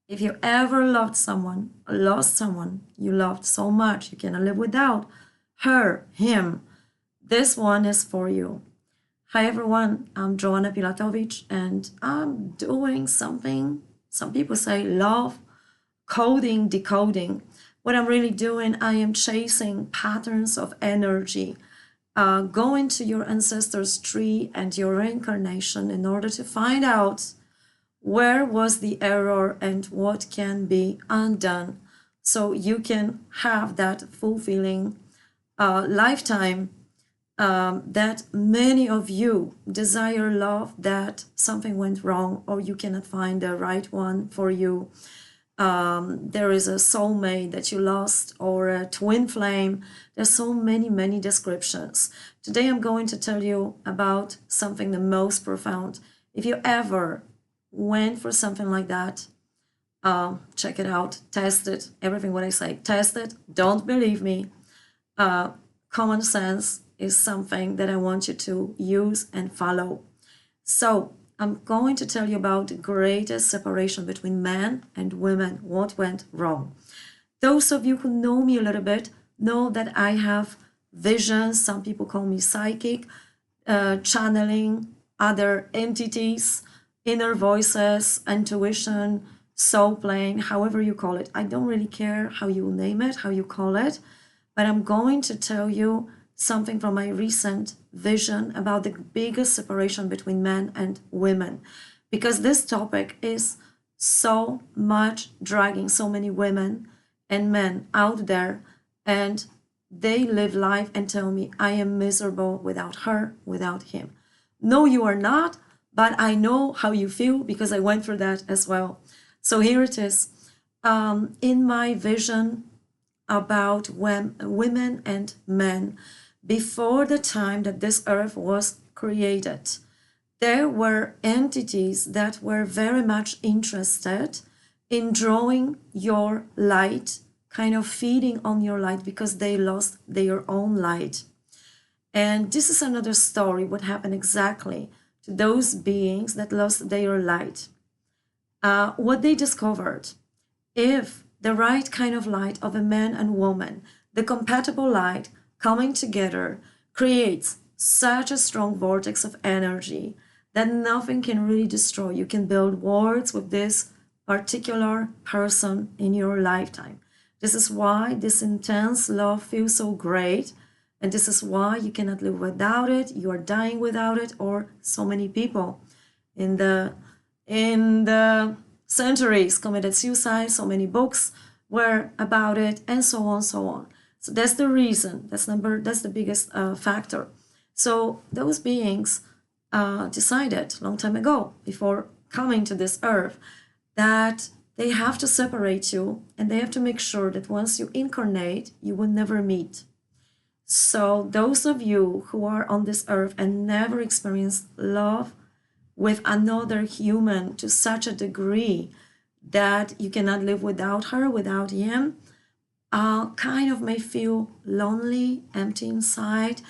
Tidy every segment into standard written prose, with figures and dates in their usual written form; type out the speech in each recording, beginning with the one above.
If you ever loved someone, lost someone you loved so much you cannot live without her, him, this one is for you. Hi everyone, I'm Joanna Pilatowicz and I'm doing something some people say love coding, decoding. What I'm really doing, I am chasing patterns of energy, going to your ancestors' tree and your reincarnation in order to find out where was the error and what can be undone so you can have that fulfilling lifetime that many of you desire love, that something went wrong or you cannot find the right one for you. There is a soulmate that you lost or a twin flame. There's so many descriptions. Today I'm going to tell you about something the most profound. If you ever went for something like that, check it out, test it, everything what I say, test it, don't believe me. Common sense is something that I want you to use and follow. So I'm going to tell you about the greatest separation between men and women, what went wrong. Those of you who know me a little bit know that I have visions. Some people call me psychic, channeling other entities, inner voices, intuition, soul plane, however you call it. I don't really care how you name it, how you call it, but I'm going to tell you something from my recent vision about the biggest separation between men and women, because this topic is so much dragging so many women and men out there, and they live life and tell me I am miserable without her, without him. No, you are not, but I know how you feel because I went through that as well. So here it is. In my vision about women and men, before the time that this earth was created, there were entities that were very much interested in drawing your light, kind of feeding on your light because they lost their own light. And this is another story, what happened exactly to those beings that lost their light. What they discovered, if the right kind of light of a man and woman, the compatible light coming together, creates such a strong vortex of energy that nothing can really destroy. You can build worlds with this particular person in your lifetime. This is why this intense love feels so great, and this is why you cannot live without it, you are dying without it, or so many people in the centuries committed suicide, so many books were about it, and so on, so on. So that's the reason, that's the biggest factor. So those beings decided a long time ago, before coming to this earth, that they have to separate you and they have to make sure that once you incarnate, you will never meet. So those of you who are on this earth and never experienced love with another human to such a degree that you cannot live without her, without him, kind of may feel lonely, empty inside,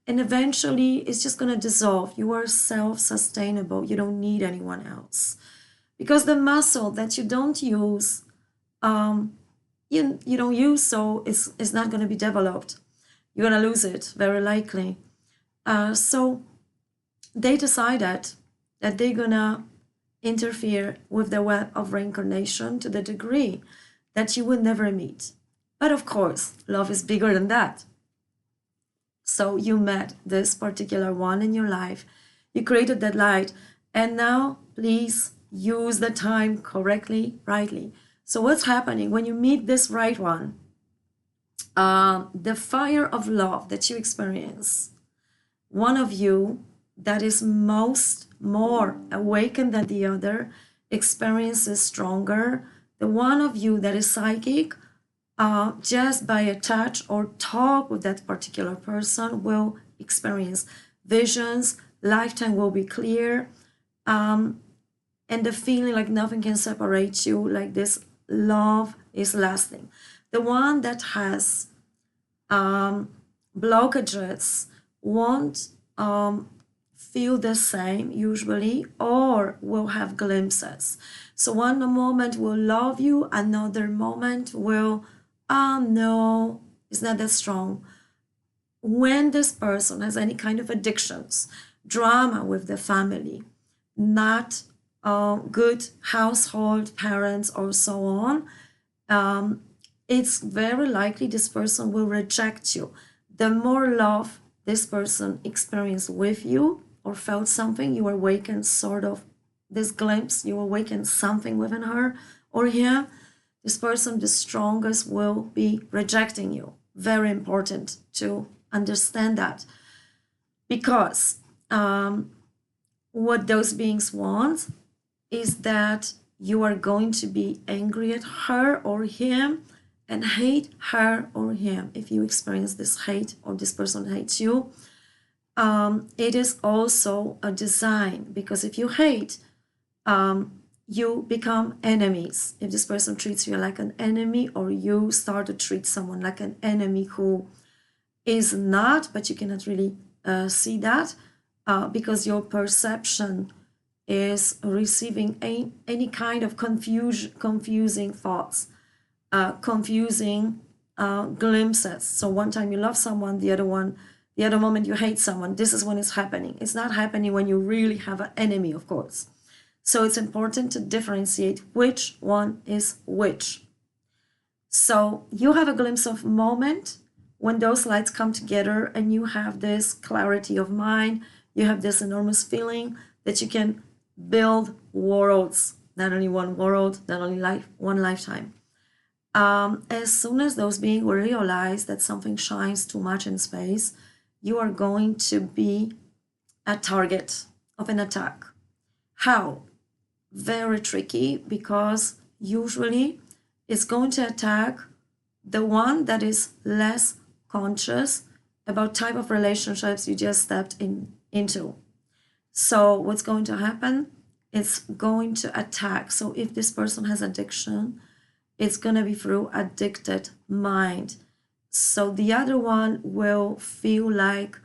and eventually it's just going to dissolve. You are self-sustainable. You don't need anyone else. Because the muscle that you don't use, you don't use, so it's not going to be developed. You're going to lose it, very likely. So they decided that they're going to interfere with the web of reincarnation to the degree that you will never meet. But of course, love is bigger than that. So you met this particular one in your life, you created that light, and now please use the time correctly, rightly. So what's happening when you meet this right one? The fire of love that you experience, one of you that is more awakened than the other experiences stronger. The one of you that is psychic, just by a touch or talk with that particular person, will experience visions, lifetime will be clear, and the feeling like nothing can separate you, like this love is lasting. The one that has blockages won't feel the same usually, or will have glimpses. So one moment will love you, another moment will, no, it's not that strong. When this person has any kind of addictions, drama with the family, not good household parents or so on, it's very likely this person will reject you. The more love this person experienced with you or felt something, you awakened sort of this glimpse, you awakened something within her or him, this person, the strongest, will be rejecting you. Very important to understand that, because what those beings want is that you are going to be angry at her or him and hate her or him. If you experience this hate or this person hates you, it is also a design, because if you hate, you become enemies. If this person treats you like an enemy, or you start to treat someone like an enemy who is not, but you cannot really see that, because your perception is receiving any kind of confusing thoughts, confusing glimpses. So one time you love someone, the other moment you hate someone. This is when it's happening. It's not happening when you really have an enemy, of course. So it's important to differentiate which one is which. So you have a glimpse of moment when those lights come together and you have this clarity of mind, you have this enormous feeling that you can build worlds, not only one world, not only one lifetime. As soon as those beings will realize that something shines too much in space, you are going to be a target of an attack. How? Very tricky, because usually it's going to attack the one that is less conscious about type of relationships you just stepped into. So what's going to happen? It's going to attack. So if this person has addiction, it's going to be through addicted mind. So the other one will feel like,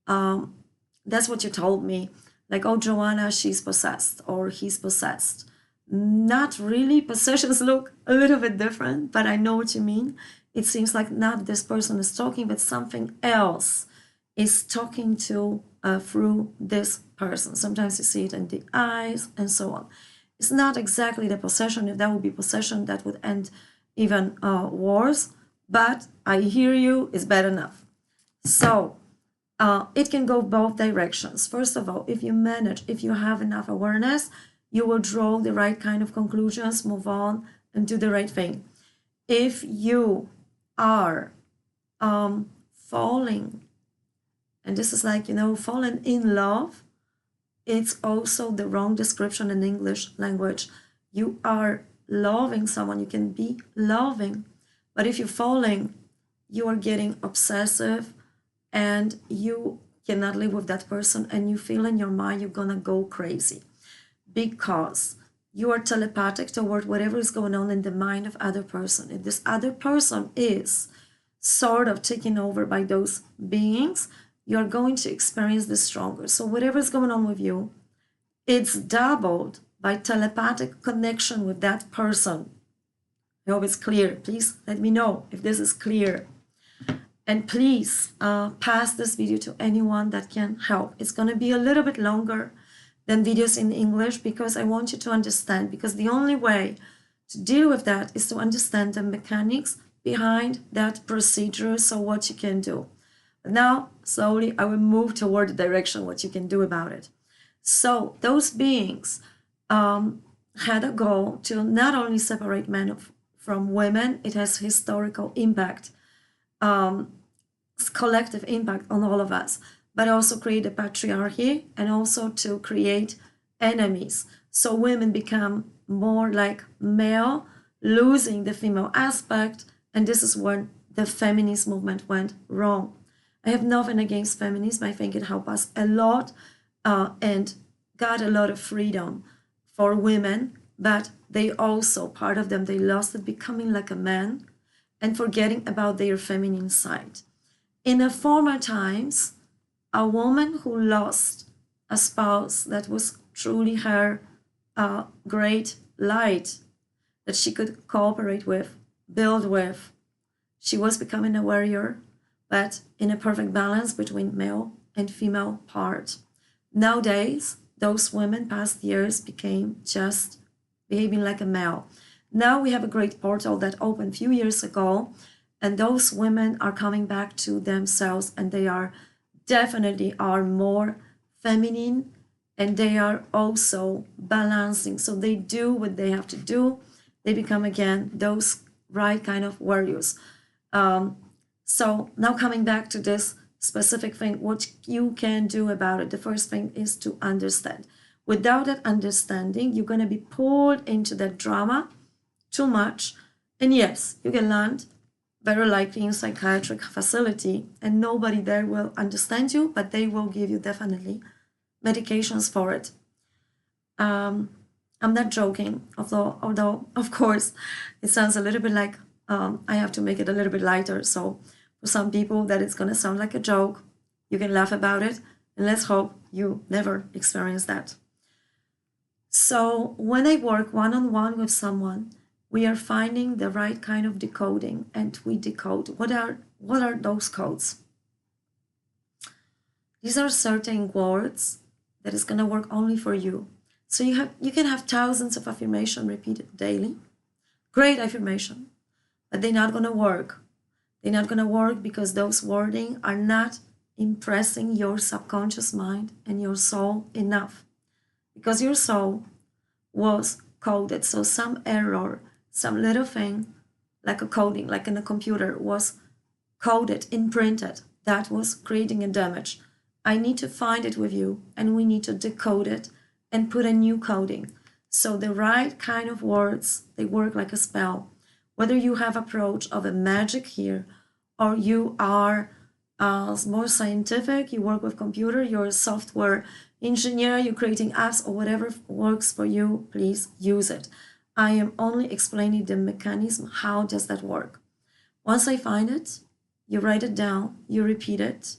that's what you told me, like, oh, Joanna, she's possessed or he's possessed. Not really. Possessions look a little bit different, but I know what you mean. It seems like not this person is talking, but something else is talking to through this person. Sometimes you see it in the eyes and so on. It's not exactly the possession. If that would be possession, that would end even worse. But I hear you, is bad enough. So it can go both directions. First of all, if you have enough awareness, you will draw the right kind of conclusions, move on, and do the right thing. If you are falling, and this is like, falling in love, it's also the wrong description in English language. You are loving someone, you can be loving, but if you're falling, you are getting obsessive and you cannot live with that person, and you feel in your mind you're gonna go crazy because you are telepathic toward whatever is going on in the mind of other person. If this other person is sort of taken over by those beings, you're going to experience this stronger. So whatever is going on with you, it's doubled by telepathic connection with that person. I hope it's clear. Please let me know if this is clear. And please pass this video to anyone that can help. It's going to be a little bit longer than videos in English, because I want you to understand, because the only way to deal with that is to understand the mechanics behind that procedure, so what you can do. Now, slowly, I will move toward the direction what you can do about it. So those beings had a goal to not only separate men from women, it has historical impact, collective impact on all of us, but also create a patriarchy and also to create enemies. So women become more like male, losing the female aspect, and this is when the feminist movement went wrong. I have nothing against feminism. I think it helped us a lot and got a lot of freedom for women, but they also, part of them, they lost it becoming like a man and forgetting about their feminine side. In the former times, a woman who lost a spouse that was truly her great light that she could cooperate with, build with. She was becoming a warrior, but in a perfect balance between male and female part. Nowadays, those women past years became just behaving like a male. Now we have a great portal that opened a few years ago, and those women are coming back to themselves, and they are definitely are more feminine, and they are also balancing. So they do what they have to do. They become again those right kind of warriors. So now coming back to this specific thing, what you can do about it. The first thing is to understand. Without that understanding, you're going to be pulled into that drama too much. And yes, you can land very likely in psychiatric facility and nobody there will understand you, but they will give you definitely medications for it. I'm not joking, although of course it sounds a little bit like I have to make it a little bit lighter. So for some people that it's going to sound like a joke, you can laugh about it, and let's hope you never experience that. So when I work one-on-one with someone, we are finding the right kind of decoding, and we decode. What are those codes? These are certain words that is going to work only for you. So you can have thousands of affirmation repeated daily. Great affirmation, but they're not going to work. They're not going to work because those wording are not impressing your subconscious mind and your soul enough. Because your soul was coded. So some error, some little thing, like a coding, like in a computer, was coded, imprinted. That was creating a damage. I need to find it with you, and we need to decode it and put a new coding. So the right kind of words, they work like a spell. Whether you have approach of a magic here, or you are more scientific, you work with computer, you're a software engineer, you're creating apps or whatever works for you, please use it. I am only explaining the mechanism. How does that work? Once I find it, you write it down, you repeat it.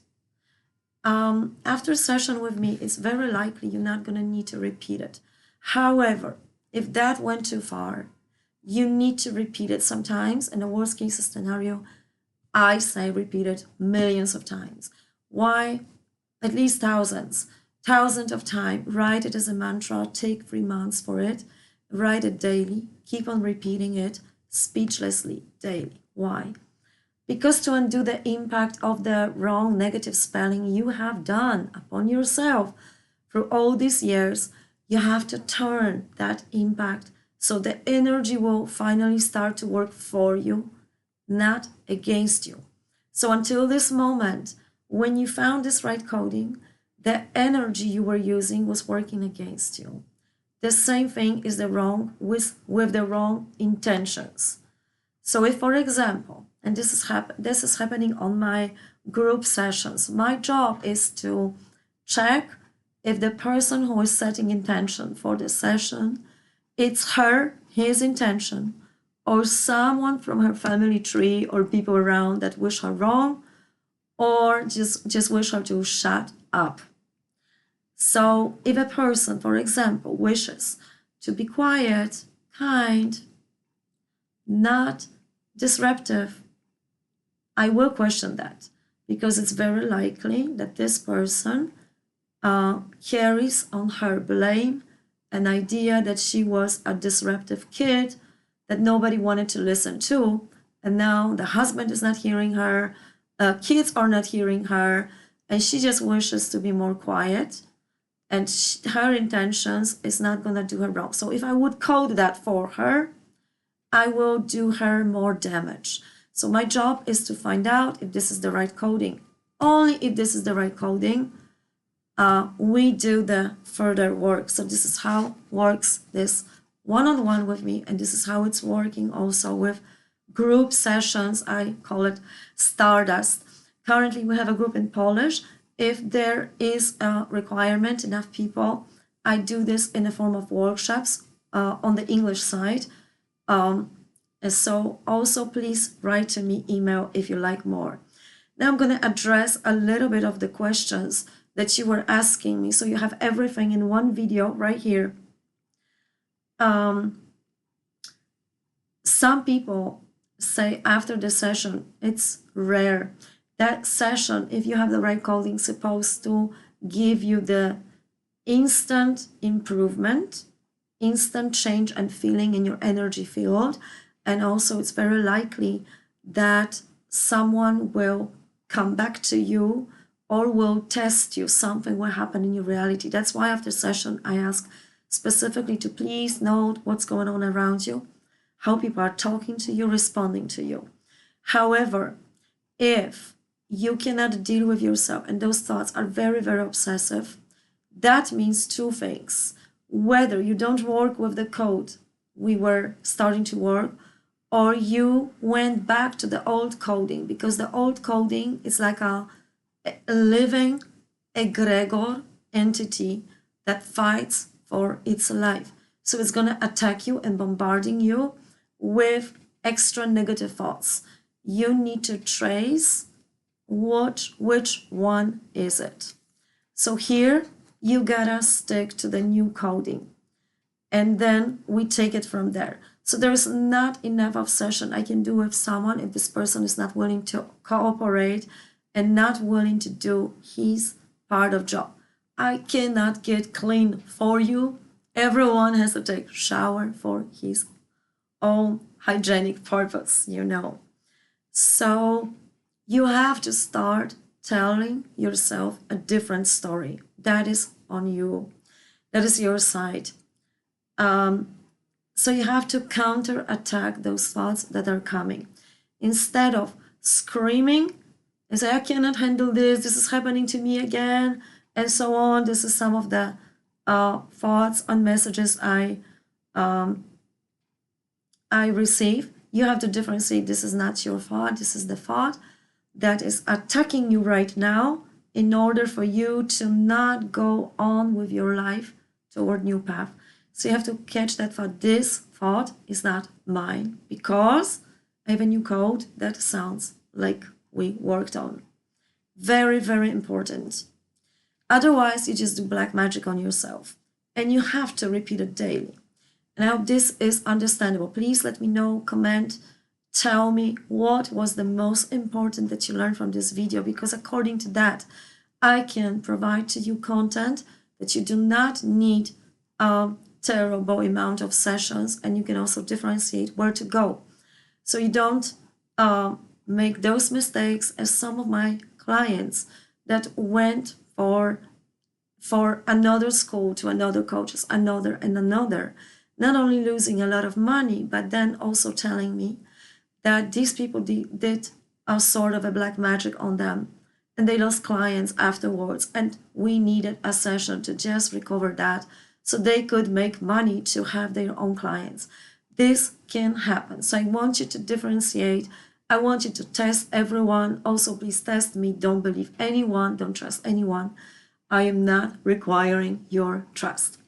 After a session with me, it's very likely you're not going to need to repeat it. However, if that went too far, you need to repeat it sometimes. In a worst case scenario, I say repeat it millions of times. Why? At least thousands of times. Write it as a mantra, take 3 months for it. Write it daily, keep on repeating it speechlessly daily. Why? Because to undo the impact of the wrong negative spelling you have done upon yourself through all these years, you have to turn that impact so the energy will finally start to work for you, not against you. So until this moment, when you found this right coding, the energy you were using was working against you. The same thing is the wrong with the wrong intentions. So if, for example, and this is happening on my group sessions, my job is to check if the person who is setting intention for the session, it's his intention, or someone from her family tree or people around that wish her wrong, or just wish her to shut up. So if a person, for example, wishes to be quiet, kind, not disruptive, I will question that, because it's very likely that this person carries on her blame an idea that she was a disruptive kid that nobody wanted to listen to, and now the husband is not hearing her, kids are not hearing her, and she just wishes to be more quiet, and her intentions is not going to do her wrong. So if I would code that for her, I will do her more damage. So my job is to find out if this is the right coding. Only if this is the right coding, we do the further work. So this is how works this one-on-one with me, and this is how it's working also with group sessions. I call it Stardust. Currently, we have a group in Polish. If there is a requirement, enough people, I do this in the form of workshops on the English side. And so also please write to me, email if you like more. Now I'm going to address a little bit of the questions that you were asking me. So you have everything in one video right here. Some people say after the session, it's rare. That session, if you have the right coding, supposed to give you the instant improvement, instant change and feeling in your energy field. And also it's very likely that someone will come back to you or will test you. Something will happen in your reality. That's why after session, I ask specifically to please note what's going on around you, how people are talking to you, responding to you. However, if you cannot deal with yourself and those thoughts are very, very obsessive, that means two things. Whether you don't work with the code we were starting to work, or you went back to the old coding, because the old coding is like a living egregor entity that fights for its life. So it's going to attack you and bombarding you with extra negative thoughts. You need to trace which one is it. So here you gotta stick to the new coding, and then we take it from there. So there's not enough of session I can do with someone if this person is not willing to cooperate and not willing to do his part of job. I cannot get clean for you. Everyone has to take shower for his own hygienic purpose, you know. So you have to start telling yourself a different story. That is on you. That is your side. So you have to counter-attack those thoughts that are coming. Instead of screaming and say, I cannot handle this is happening to me again, and so on. This is some of the thoughts and messages I receive. You have to differentiate, this is not your thought, this is the thought that is attacking you right now in order for you to not go on with your life toward new path. So you have to catch that thought. This thought is not mine because I have a new code that sounds like we worked on. Very, very important. Otherwise, you just do black magic on yourself. And you have to repeat it daily. And I hope this is understandable. Please let me know, comment, tell me what was the most important that you learned from this video, because according to that, I can provide to you content that you do not need a terrible amount of sessions, and you can also differentiate where to go. So you don't make those mistakes as some of my clients that went for another school to another coaches, another and another, not only losing a lot of money, but then also telling me that these people did a sort of a black magic on them and they lost clients afterwards, and we needed a session to just recover that so they could make money to have their own clients. This can happen. So I want you to differentiate. I want you to test everyone. Also, please test me. Don't believe anyone. Don't trust anyone. I am not requiring your trust.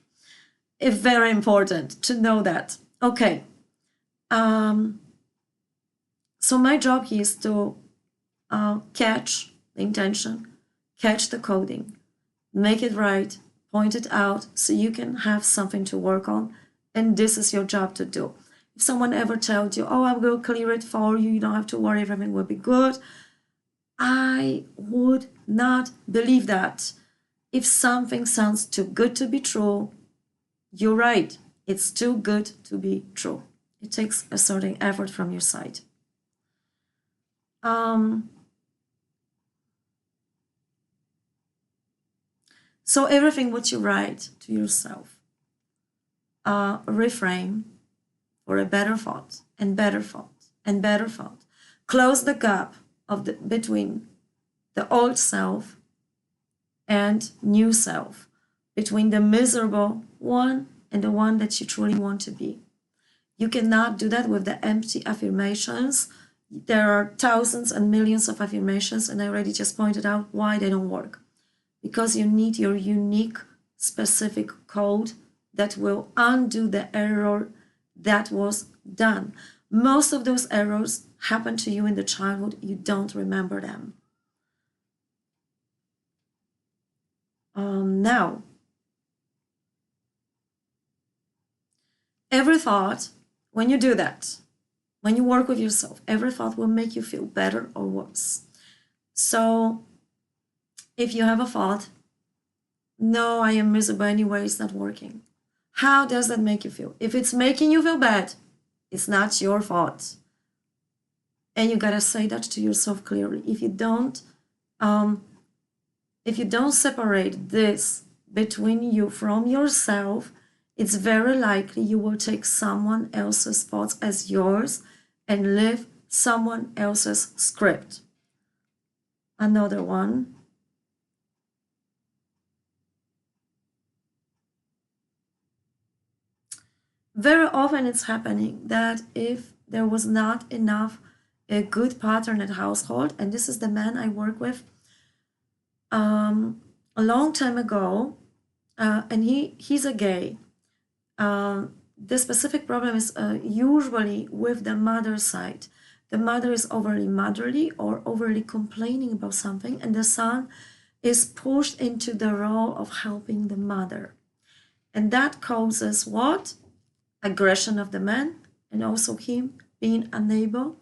It's very important to know that. Okay. So my job here is to catch the intention, catch the coding, make it right, point it out so you can have something to work on. And this is your job to do. If someone ever tells you, oh, I will clear it for you, you don't have to worry, everything will be good, I would not believe that. If something sounds too good to be true, you're right. It's too good to be true. It takes a certain effort from your side. So everything what you write to yourself, reframe for a better thought and better thought and better thought. Close the gap between the old self and new self, between the miserable one and the one that you truly want to be. You cannot do that with the empty affirmations. There are thousands and millions of affirmations, and I already just pointed out why they don't work. Because you need your unique, specific code that will undo the error that was done. Most of those errors happened to you in the childhood. You don't remember them. Now, every thought, when you do that, when you work with yourself, every thought will make you feel better or worse. So if you have a thought, no, I am miserable anyway, it's not working. How does that make you feel? If it's making you feel bad, it's not your fault. And you gotta say that to yourself clearly. If you don't separate this between you from yourself, it's very likely you will take someone else's thoughts as yours and live someone else's script. Another one. Very often it's happening that if there was not enough a good pattern at household, and this is the man I work with a long time ago, and he's a gay. The specific problem is usually with the mother side. The mother is overly motherly or overly complaining about something, and the son is pushed into the role of helping the mother. And that causes what? Aggression of the man, and also him being unable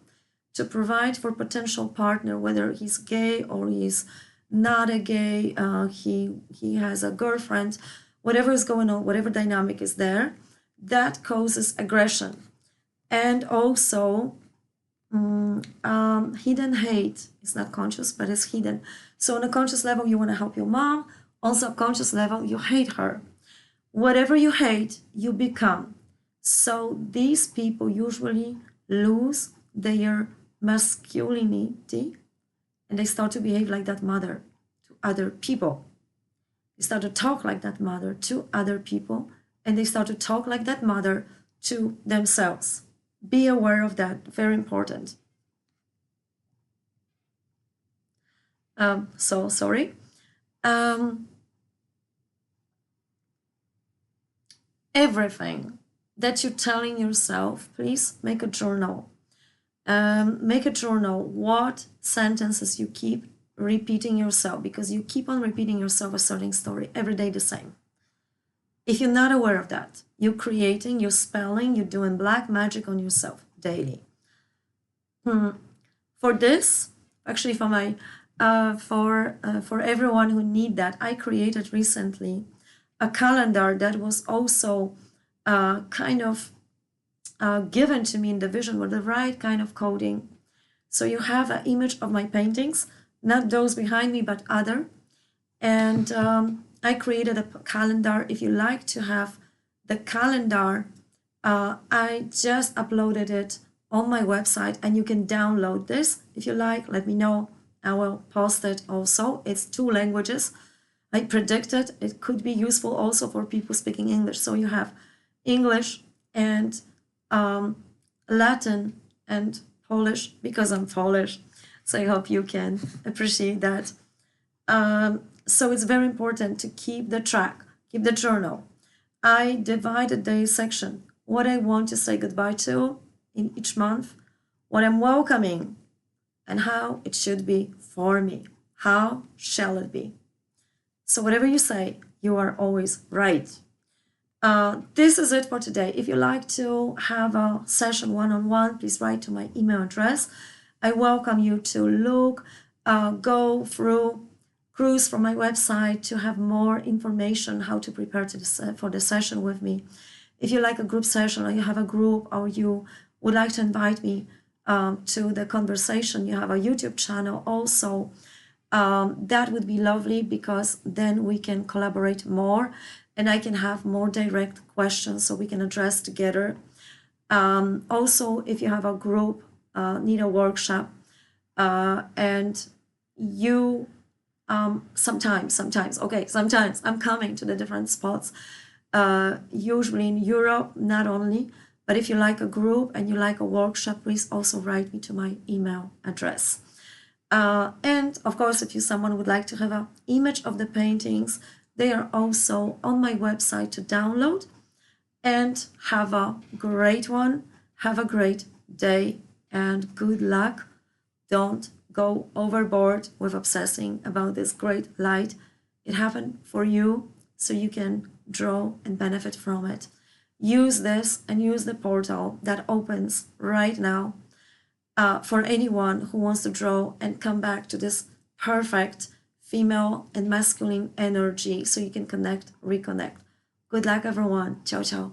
to provide for potential partner, whether he's gay or he's not a gay, he has a girlfriend, whatever is going on, whatever dynamic is there, that causes aggression. And also hidden hate. It's not conscious, but it's hidden. So on a conscious level, you want to help your mom. On subconscious level, you hate her. Whatever you hate, you become. So these people usually lose their masculinity and they start to behave like that mother to other people. They start to talk like that mother to other people, and they start to talk like that mother to themselves. Be aware of that, very important. Everything that you're telling yourself, please make a journal. Make a journal what sentences you keep repeating yourself, because you keep on repeating yourself a certain story every day the same. If you're not aware of that, you're creating, you're spelling, you're doing black magic on yourself daily. For this, actually for my for everyone who need that, I created recently a calendar that was also kind of given to me in the vision with the right kind of coding. So you have an image of my paintings, not those behind me, but other. And I created a calendar. If you like to have the calendar, I just uploaded it on my website, and you can download this. If you like, let me know. I will post it also. It's 2 languages. I predicted it could be useful also for people speaking English. So you have English and Latin and Polish, because I'm Polish. So I hope you can appreciate that. So it's very important to keep the track, keep the journal. I divided the section, what I want to say goodbye to in each month, what I'm welcoming, and how it should be for me. How shall it be? So whatever you say, you are always right. This is it for today. If you like to have a session one-on-one, please write to my email address. I welcome you to look, go through, cruise from my website to have more information how to prepare for the session with me. If you like a group session, or you have a group, or you would like to invite me to the conversation, you have a YouTube channel also, that would be lovely, because then we can collaborate more and I can have more direct questions so we can address together. Also, if you have a group, need a workshop, and you sometimes I'm coming to the different spots, usually in Europe, not only, but if you like a group and you like a workshop, please also write me to my email address. And of course, if someone would like to have an image of the paintings, they are also on my website to download. And have a great one. Have a great day and good luck. Don't go overboard with obsessing about this great light It happened for you, so you can draw and benefit from it. Use this and use the portal that opens right now for anyone who wants to draw and come back to this perfect female and masculine energy so you can connect, reconnect. Good luck, everyone. Ciao, ciao.